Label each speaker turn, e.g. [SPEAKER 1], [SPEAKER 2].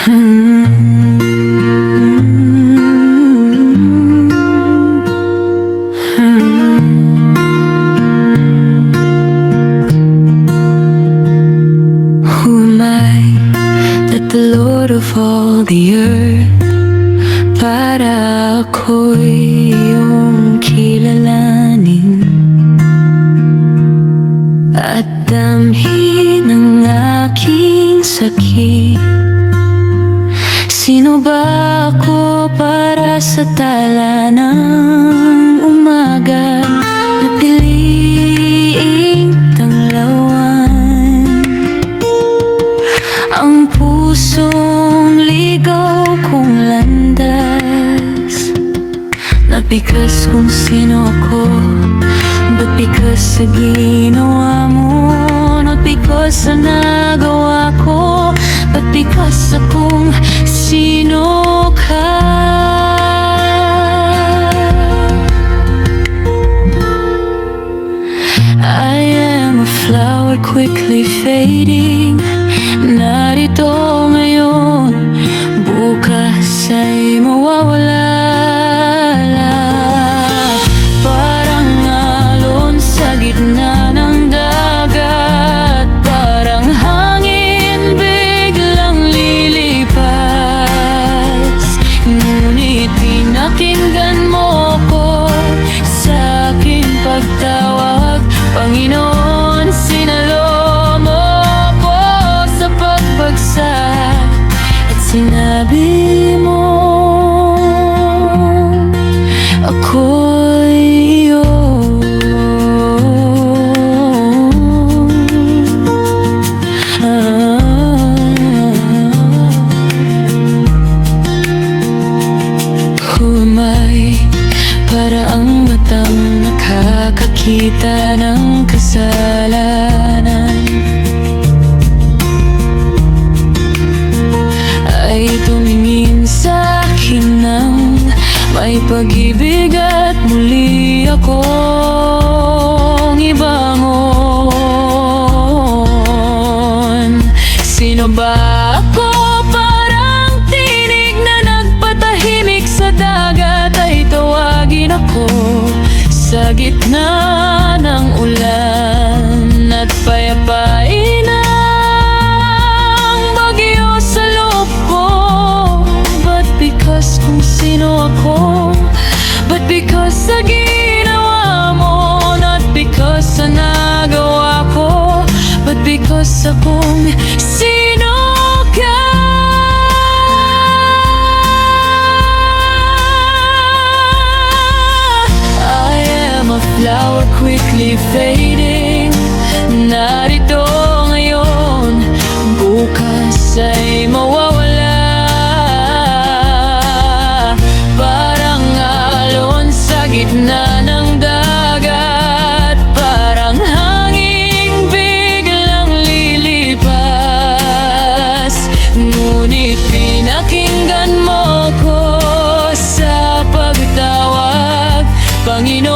[SPEAKER 1] That the Lord of all the earth para ako'y iyong kilalanin at damhin ang aking sakit. Sino ba ako para sa tala ng umaga na piliing tanglawan ang pusong ligaw kong landas? Not because kung sino ako, but because sa ginawa mo. Not because sa nagawa ko, but because sa kung sino ka. I am a flower quickly fading. Narito ngayon, bukas ay mawawala. Parang alon sa gitna ng dagat, parang hangin biglang lilipas. Ngunit pinakinggan mo ko sa aking pagtawag, Panginoon. Sinalo mo ko sa pagbagsak at sinabi mo ako'y iyo. Who am I? Para ang matang nakakakita ng kasalanan ay tumingin sa akin ng may pag-ibig at muli akong ibangon. Sino ba ako? Parang tinig na nagpatahimik sa dagat ay tawagin ako sa gitna ng ulan at payapain ang bagyo sa loob ko. But because kung sino ako, but because sa ginawa mo. Not because sa nagawa ko, but because sa kung sino ka. I am a flower quickly fading. Narito ngayon, bukas ay mawawala. Parang alon sa gitna ng dagat, parang hangin biglang lilipas. Ngunit pinakinggan mo ko sa pagtawag, Panginoon.